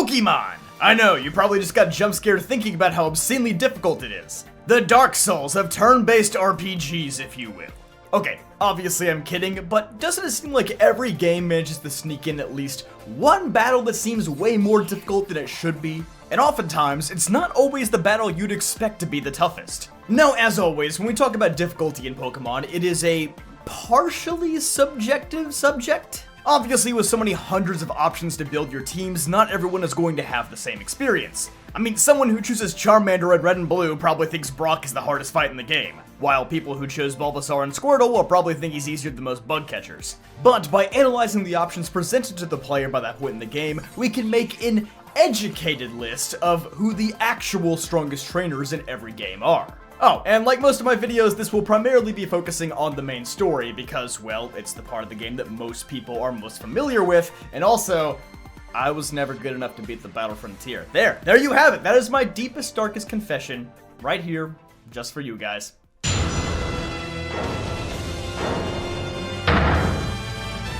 Pokémon! I know, you probably just got jump scared thinking about how obscenely difficult it is. The Dark Souls of turn-based RPGs, if you will. Okay, obviously I'm kidding, but doesn't it seem like every game manages to sneak in at least one battle that seems way more difficult than it should be? And oftentimes, it's not always the battle you'd expect to be the toughest. Now, as always, when we talk about difficulty in Pokemon, it is a partially subjective subject. Obviously, with so many hundreds of options to build your teams, not everyone is going to have the same experience. I mean, someone who chooses Charmander at Red and Blue probably thinks Brock is the hardest fight in the game, while people who chose Bulbasaur and Squirtle will probably think he's easier than most bug catchers. But by analyzing the options presented to the player by that point in the game, we can make an educated list of who the actual strongest trainers in every game are. Oh, and like most of my videos, this will primarily be focusing on the main story because, well, it's the part of the game that most people are most familiar with, and also, I was never good enough to beat the Battle Frontier. There you have it! That is my deepest, darkest confession, right here, just for you guys.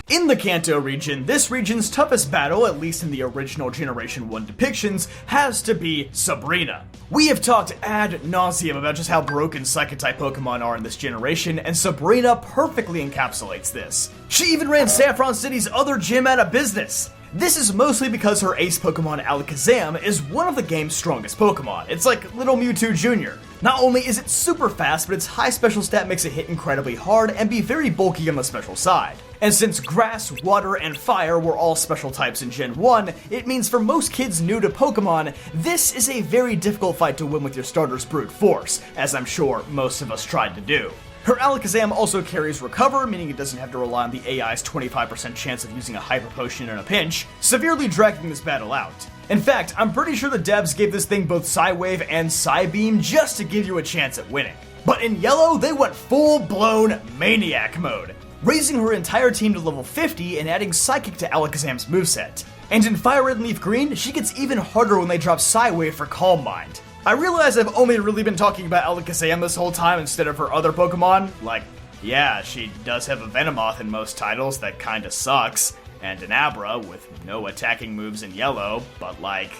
In the Kanto region, this region's toughest battle, at least in the original Generation 1 depictions, has to be Sabrina. We have talked ad nauseum about just how broken Psychic-type Pokemon are in this generation, and Sabrina perfectly encapsulates this. She even ran Saffron City's other gym out of business. This is mostly because her ace Pokemon Alakazam is one of the game's strongest Pokemon. It's like Little Mewtwo Jr. Not only is it super fast, but its high special stat makes it hit incredibly hard and be very bulky on the special side. And since Grass, Water, and Fire were all special types in Gen 1, it means for most kids new to Pokemon, this is a very difficult fight to win with your starter's brute force, as I'm sure most of us tried to do. Her Alakazam also carries Recover, meaning it doesn't have to rely on the AI's 25% chance of using a Hyper Potion in a pinch, severely dragging this battle out. In fact, I'm pretty sure the devs gave this thing both Psy-Wave and Psy-Beam just to give you a chance at winning. But in Yellow, they went full-blown Maniac mode, raising her entire team to level 50 and adding Psychic to Alakazam's moveset. And in Fire Red and Leaf Green, she gets even harder when they drop Psy-Wave for Calm Mind. I realize I've only really been talking about Alakazam this whole time instead of her other Pokemon. Like, yeah, she does have a Venomoth in most titles that kinda sucks, and an Abra with no attacking moves in Yellow, but like,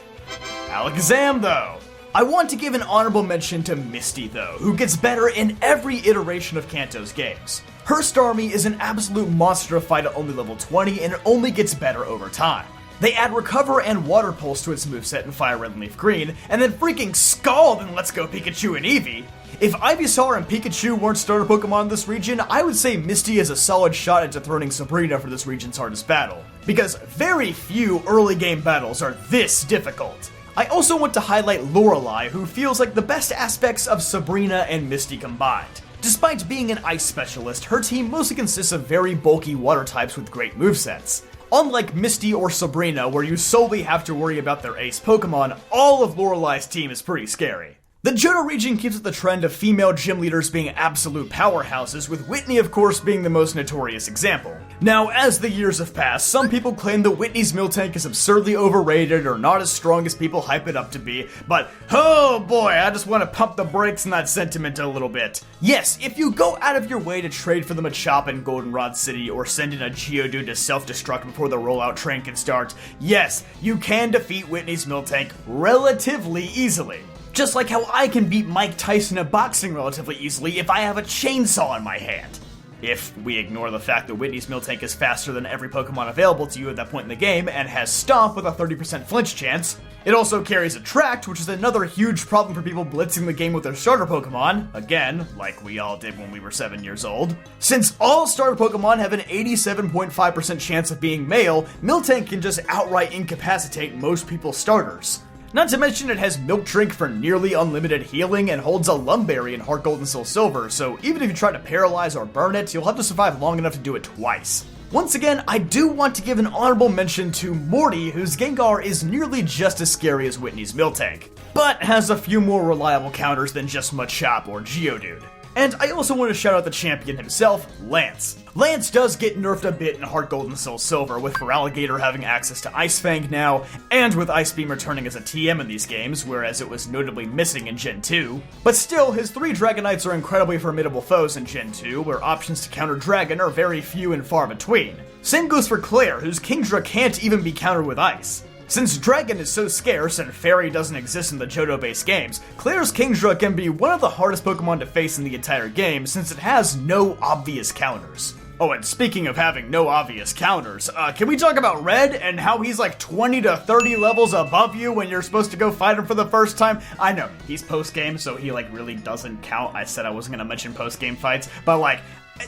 Alakazam though! I want to give an honorable mention to Misty though, who gets better in every iteration of Kanto's games. Her Starmie is an absolute monster to fight at only level 20, and it only gets better over time. They add Recover and Water Pulse to its moveset in Fire Red and Leaf Green, and then freaking Scald in Let's Go Pikachu and Eevee. If Ivysaur and Pikachu weren't starter Pokemon in this region, I would say Misty is a solid shot at dethroning Sabrina for this region's hardest battle, because very few early game battles are this difficult. I also want to highlight Lorelei, who feels like the best aspects of Sabrina and Misty combined. Despite being an ice specialist, her team mostly consists of very bulky water types with great movesets. Unlike Misty or Sabrina, where you solely have to worry about their ace Pokemon, all of Lorelei's team is pretty scary. The Johto region keeps with the trend of female gym leaders being absolute powerhouses, with Whitney of course being the most notorious example. Now, as the years have passed, some people claim that Whitney's Miltank is absurdly overrated or not as strong as people hype it up to be, but oh boy, I just want to pump the brakes on that sentiment a little bit. Yes, if you go out of your way to trade for the Machop in Goldenrod City or send in a Geodude to self-destruct before the rollout train can start, yes, you can defeat Whitney's Miltank relatively easily. Just like how I can beat Mike Tyson at boxing relatively easily if I have a chainsaw in my hand. If we ignore the fact that Whitney's Miltank is faster than every Pokemon available to you at that point in the game and has Stomp with a 30% flinch chance. It also carries Attract, which is another huge problem for people blitzing the game with their starter Pokemon, again, like we all did when we were 7 years old. Since all starter Pokemon have an 87.5% chance of being male, Miltank can just outright incapacitate most people's starters. Not to mention it has Milk Drink for nearly unlimited healing and holds a Lumberry in Heart Gold and Soul Silver, so even if you try to paralyze or burn it, you'll have to survive long enough to do it twice. Once again, I do want to give an honorable mention to Morty, whose Gengar is nearly just as scary as Whitney's Miltank, but has a few more reliable counters than just Machop or Geodude. And I also want to shout out the champion himself, Lance. Lance does get nerfed a bit in Heart Gold and Soul Silver, with Feraligatr having access to Ice Fang now, and with Ice Beam returning as a TM in these games, whereas it was notably missing in Gen 2. But still, his 3 Dragonites are incredibly formidable foes in Gen 2, where options to counter Dragon are very few and far between. Same goes for Claire, whose Kingdra can't even be countered with Ice. Since Dragon is so scarce and Fairy doesn't exist in the Johto-based games, Claire's Kingdra can be one of the hardest Pokemon to face in the entire game since it has no obvious counters. Oh, and speaking of having no obvious counters, can we talk about Red and how he's like 20 to 30 levels above you when you're supposed to go fight him for the first time? I know, he's post-game, so he like really doesn't count. I said I wasn't gonna mention post-game fights, but like,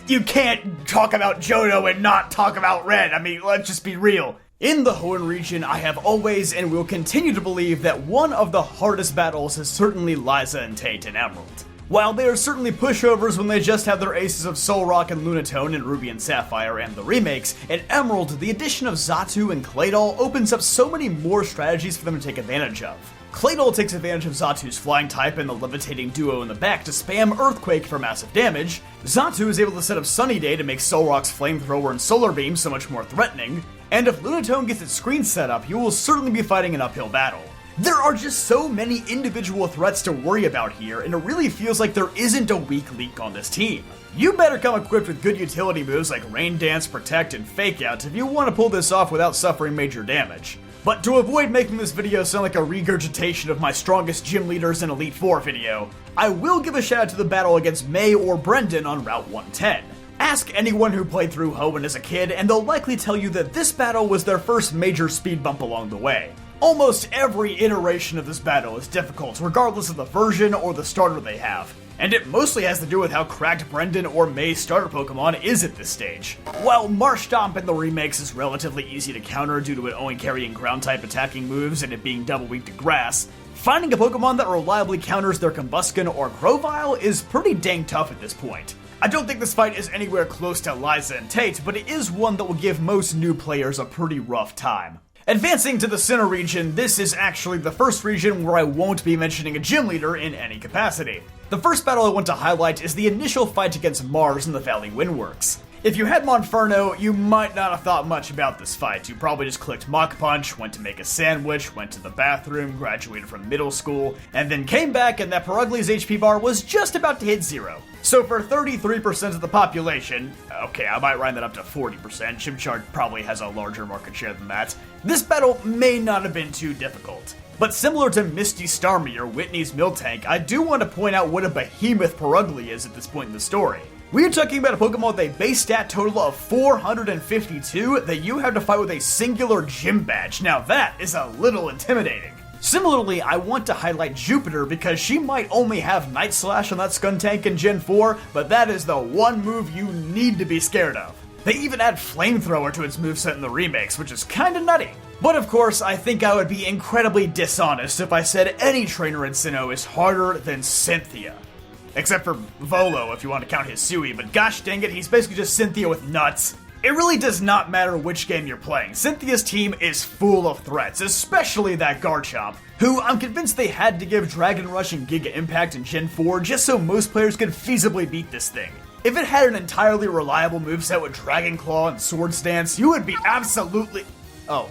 you can't talk about Johto and not talk about Red. I mean, let's just be real. In the Hoenn region, I have always and will continue to believe that one of the hardest battles is certainly Liza and Tate in Emerald. While they are certainly pushovers when they just have their aces of Solrock and Lunatone in Ruby and Sapphire and the remakes, in Emerald, the addition of Xatu and Claydol opens up so many more strategies for them to take advantage of. Claydol takes advantage of Xatu's flying type and the levitating duo in the back to spam Earthquake for massive damage. Xatu is able to set up Sunny Day to make Solrock's Flamethrower and Solar Beam so much more threatening, and if Lunatone gets its screen set up, you will certainly be fighting an uphill battle. There are just so many individual threats to worry about here, and it really feels like there isn't a weak link on this team. You better come equipped with good utility moves like Rain Dance, Protect, and Fake Out if you want to pull this off without suffering major damage. But to avoid making this video sound like a regurgitation of my strongest gym leaders in Elite Four video, I will give a shout out to the battle against May or Brendan on Route 110. Ask anyone who played through Hoenn as a kid and they'll likely tell you that this battle was their first major speed bump along the way. Almost every iteration of this battle is difficult regardless of the version or the starter they have, and it mostly has to do with how cracked Brendan or May's starter Pokemon is at this stage. While Marshtomp in the remakes is relatively easy to counter due to it only carrying ground-type attacking moves and it being double weak to grass, finding a Pokemon that reliably counters their Combusken or Grovyle is pretty dang tough at this point. I don't think this fight is anywhere close to Liza and Tate, but it is one that will give most new players a pretty rough time. Advancing to the Sinnoh region, this is actually the first region where I won't be mentioning a gym leader in any capacity. The first battle I want to highlight is the initial fight against Mars in the Valley Windworks. If you had Monferno, you might not have thought much about this fight. You probably just clicked Mach Punch, went to make a sandwich, went to the bathroom, graduated from middle school, and then came back and that Peruglia's HP bar was just about to hit 0. So for 33% of the population, okay, I might round that up to 40%, Chimchar probably has a larger market share than that, this battle may not have been too difficult. But similar to Misty Starmie or Whitney's Miltank, I do want to point out what a behemoth Peruglia is at this point in the story. We are talking about a Pokemon with a base stat total of 452 that you have to fight with a singular gym badge. Now that is a little intimidating. Similarly, I want to highlight Jupiter because she might only have Night Slash on that Skuntank in Gen 4, but that is the one move you need to be scared of. They even add Flamethrower to its moveset in the remakes, which is kinda nutty. But of course, I think I would be incredibly dishonest if I said any trainer in Sinnoh is harder than Cynthia. Except for Volo, if you want to count his Sui, but gosh dang it, he's basically just Cynthia with nuts. It really does not matter which game you're playing. Cynthia's team is full of threats, especially that Garchomp, who I'm convinced they had to give Dragon Rush and Giga Impact in Gen 4 just so most players could feasibly beat this thing. If it had an entirely reliable moveset with Dragon Claw and Swords Dance, you would be absolutely... Oh,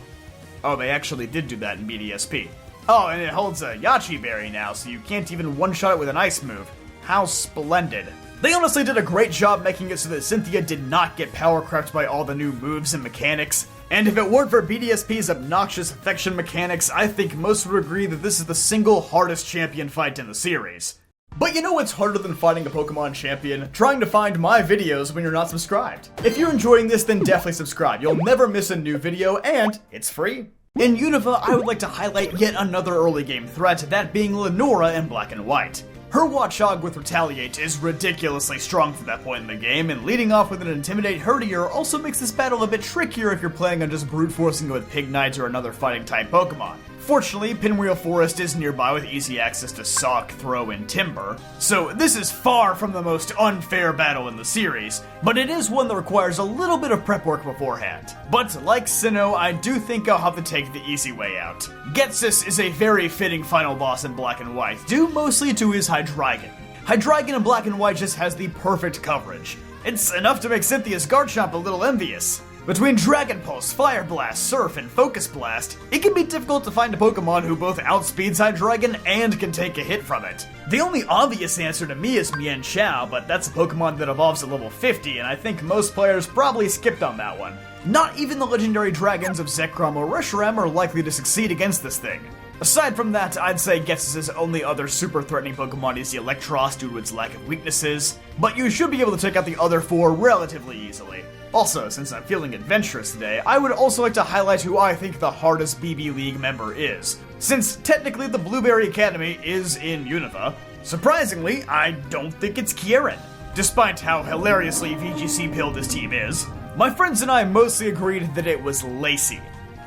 they actually did do that in BDSP. Oh, and it holds a Yachi Berry now, so you can't even one-shot it with an ice move. How splendid. They honestly did a great job making it so that Cynthia did not get power crept by all the new moves and mechanics. And if it weren't for BDSP's obnoxious affection mechanics, I think most would agree that this is the single hardest champion fight in the series. But you know what's harder than fighting a Pokemon champion? Trying to find my videos when you're not subscribed. If you're enjoying this, then definitely subscribe. You'll never miss a new video, and it's free. In Unova, I would like to highlight yet another early game threat, that being Lenora in Black and White. Her Watchog with Retaliate is ridiculously strong for that point in the game, and leading off with an Intimidate Herdier also makes this battle a bit trickier if you're planning on just brute forcing it with Pignite or another fighting type Pokemon. Fortunately, Pinwheel Forest is nearby with easy access to Sock, Throw, and Timber, so this is far from the most unfair battle in the series, but it is one that requires a little bit of prep work beforehand. But like Sinnoh, I do think I'll have to take the easy way out. Ghetsis is a very fitting final boss in Black and White, due mostly to his Hydreigon. Hydreigon in Black and White just has the perfect coverage. It's enough to make Cynthia's Garchomp a little envious. Between Dragon Pulse, Fire Blast, Surf, and Focus Blast, it can be difficult to find a Pokemon who both outspeeds Hydreigon and can take a hit from it. The only obvious answer to me is Mienshao, but that's a Pokemon that evolves at level 50, and I think most players probably skipped on that one. Not even the legendary dragons of Zekrom or Reshiram are likely to succeed against this thing. Aside from that, I'd say Ghetsis' only other super threatening Pokemon is the Electros due to its lack of weaknesses, but you should be able to take out the other 4 relatively easily. Also, since I'm feeling adventurous today, I would also like to highlight who I think the hardest BB League member is. Since technically the Blueberry Academy is in Unova, surprisingly, I don't think it's Kieran. Despite how hilariously VGC pilled this team is, my friends and I mostly agreed that it was Lacey.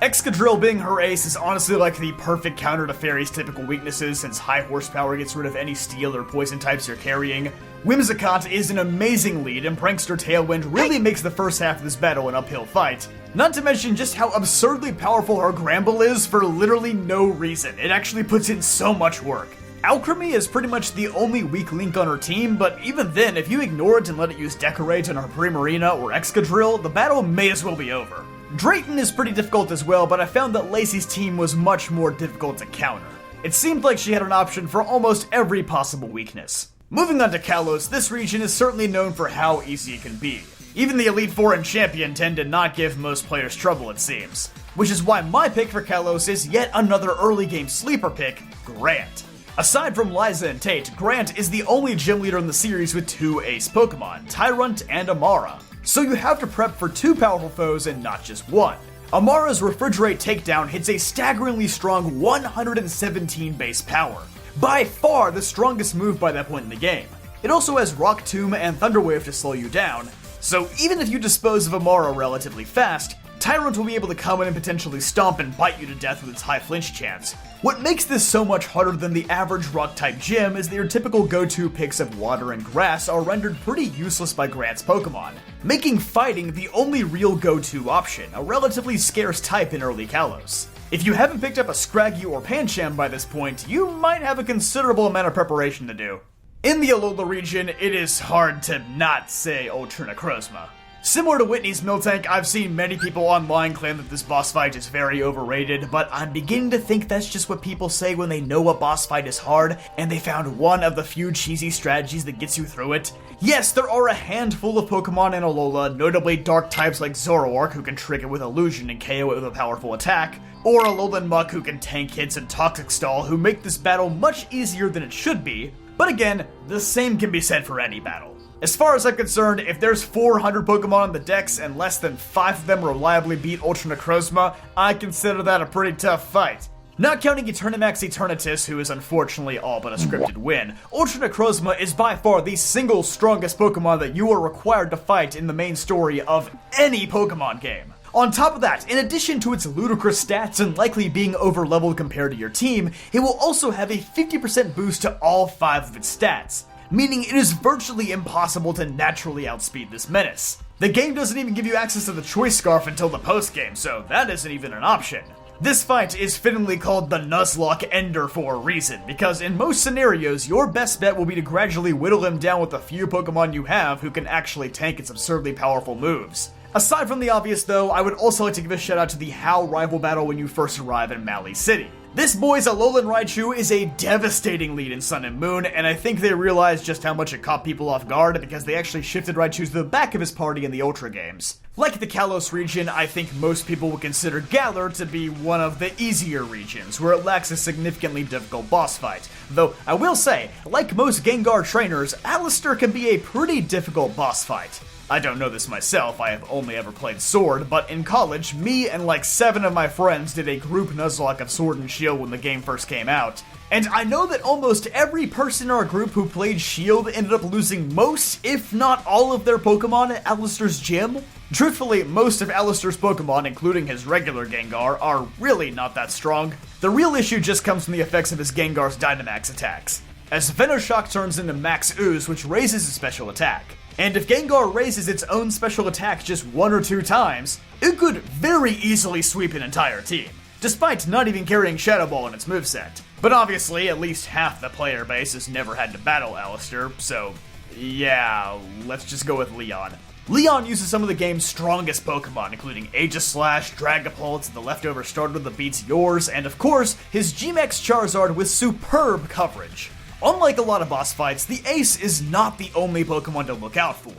Excadrill being her ace is honestly like the perfect counter to Fairy's typical weaknesses since high horsepower gets rid of any steel or poison types you're carrying. Whimsicott is an amazing lead, and Prankster Tailwind really makes the first half of this battle an uphill fight. Not to mention just how absurdly powerful her Gramble is for literally no reason. It actually puts in so much work. Alchemy is pretty much the only weak link on her team, but even then, if you ignore it and let it use Decorate on her Primarina or Excadrill, the battle may as well be over. Drayton is pretty difficult as well, but I found that Lacey's team was much more difficult to counter. It seemed like she had an option for almost every possible weakness. Moving on to Kalos, this region is certainly known for how easy it can be. Even the Elite Four and Champion tend to not give most players trouble, it seems. Which is why my pick for Kalos is yet another early game sleeper pick, Grant. Aside from Liza and Tate, Grant is the only gym leader in the series with 2 ace Pokemon, Tyrant and Amara. So you have to prep for 2 powerful foes and not just 1. Amara's Refrigerate Takedown hits a staggeringly strong 117 base power. By far the strongest move by that point in the game. It also has Rock Tomb and Thunder Wave to slow you down, so even if you dispose of Amara relatively fast, Tyrant will be able to come in and potentially stomp and bite you to death with its high flinch chance. What makes this so much harder than the average rock-type gym is that your typical go-to picks of water and grass are rendered pretty useless by Grant's Pokemon, making fighting the only real go-to option, a relatively scarce type in early Kalos. If you haven't picked up a Scraggy or Pancham by this point, you might have a considerable amount of preparation to do. In the Alola region, it is hard to not say Ultra Necrozma. Similar to Whitney's Miltank, I've seen many people online claim that this boss fight is very overrated, but I'm beginning to think that's just what people say when they know a boss fight is hard, and they found one of the few cheesy strategies that gets you through it. Yes, there are a handful of Pokemon in Alola, notably dark types like Zoroark who can trick it with Illusion and KO it with a powerful attack, or Alolan Muck who can tank hits and Toxic Stall who make this battle much easier than it should be, but again, the same can be said for any battle. As far as I'm concerned, if there's 400 Pokemon in the dex and less than 5 of them reliably beat Ultra Necrozma, I consider that a pretty tough fight. Not counting Eternamax Eternatus, who is unfortunately all but a scripted win, Ultra Necrozma is by far the single strongest Pokemon that you are required to fight in the main story of any Pokemon game. On top of that, in addition to its ludicrous stats and likely being overleveled compared to your team, it will also have a 50% boost to all 5 of its stats, meaning it is virtually impossible to naturally outspeed this menace. The game doesn't even give you access to the Choice Scarf until the post-game, so that isn't even an option. This fight is fittingly called the Nuzlocke Ender for a reason, because in most scenarios, your best bet will be to gradually whittle him down with the few Pokemon you have who can actually tank its absurdly powerful moves. Aside from the obvious though, I would also like to give a shout out to the How rival battle when you first arrive in Mali City. This boy's Alolan Raichu is a devastating lead in Sun and Moon, and I think they realized just how much it caught people off guard because they actually shifted Raichu to the back of his party in the Ultra games. Like the Kalos region, I think most people would consider Galar to be one of the easier regions, where it lacks a significantly difficult boss fight. Though, I will say, like most Gengar trainers, Alistair can be a pretty difficult boss fight. I don't know this myself, I have only ever played Sword, but in college, me and like 7 of my friends did a group Nuzlocke of Sword and Shield when the game first came out. And I know that almost every person in our group who played Shield ended up losing most, if not all of their Pokemon at Alistair's gym. Truthfully, most of Alistair's Pokemon, including his regular Gengar, are really not that strong. The real issue just comes from the effects of his Gengar's Dynamax attacks, as Venoshock turns into Max Ooze, which raises his special attack. And if Gengar raises its own special attack just 1 or 2 times, it could very easily sweep an entire team, despite not even carrying Shadow Ball in its moveset. But obviously, at least half the player base has never had to battle Alistair, so yeah, let's just go with Leon. Leon uses some of the game's strongest Pokemon, including Aegislash, Dragapult, the leftover starter that beats yours, and of course, his G-Max Charizard with superb coverage. Unlike a lot of boss fights, the Ace is not the only Pokemon to look out for.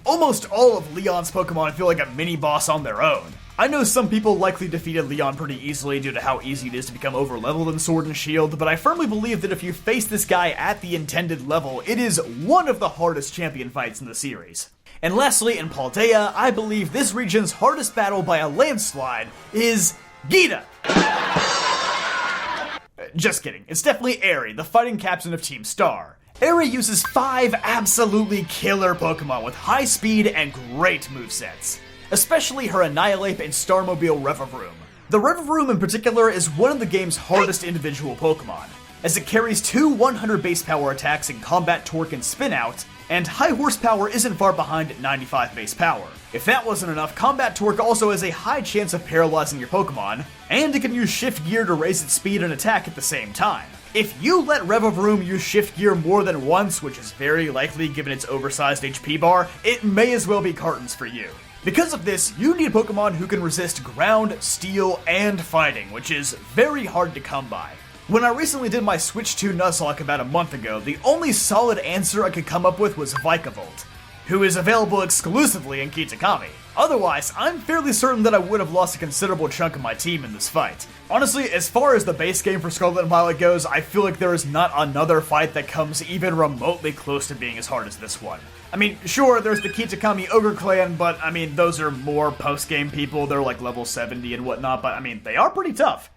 Almost all of Leon's Pokemon feel like a mini-boss on their own. I know some people likely defeated Leon pretty easily due to how easy it is to become overleveled in Sword and Shield, but I firmly believe that if you face this guy at the intended level, it is one of the hardest champion fights in the series. And lastly, in Paldea, I believe this region's hardest battle by a landslide is Gita. Just kidding, it's definitely Aerie, the fighting captain of Team Star. Aerie uses 5 absolutely killer Pokemon with high speed and great movesets, especially her Annihilate and Starmobile Revavroom. The Revavroom in particular is one of the game's hardest individual Pokemon, as it carries 2 100 base power attacks in Combat Torque and Spin Out, and high horsepower isn't far behind at 95 base power. If that wasn't enough, Combat Torque also has a high chance of paralyzing your Pokemon, and it can use Shift Gear to raise its speed and attack at the same time. If you let Revavroom use Shift Gear more than once, which is very likely given its oversized HP bar, it may as well be cartons for you. Because of this, you need a Pokemon who can resist ground, steel, and fighting, which is very hard to come by. When I recently did my Switch 2 Nuzlocke about a month ago, the only solid answer I could come up with was Vikavolt, who is available exclusively in Kitakami. Otherwise, I'm fairly certain that I would have lost a considerable chunk of my team in this fight. Honestly, as far as the base game for Scarlet and Violet goes, I feel like there is not another fight that comes even remotely close to being as hard as this one. I mean, sure, there's the Kitakami Ogre Clan, but I mean, those are more post-game people, they're like level 70 and whatnot, but I mean, they are pretty tough.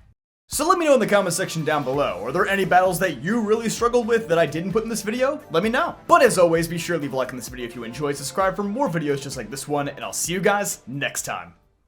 So let me know in the comment section down below, are there any battles that you really struggled with that I didn't put in this video? Let me know. But as always, be sure to leave a like on this video if you enjoyed, subscribe for more videos just like this one, and I'll see you guys next time.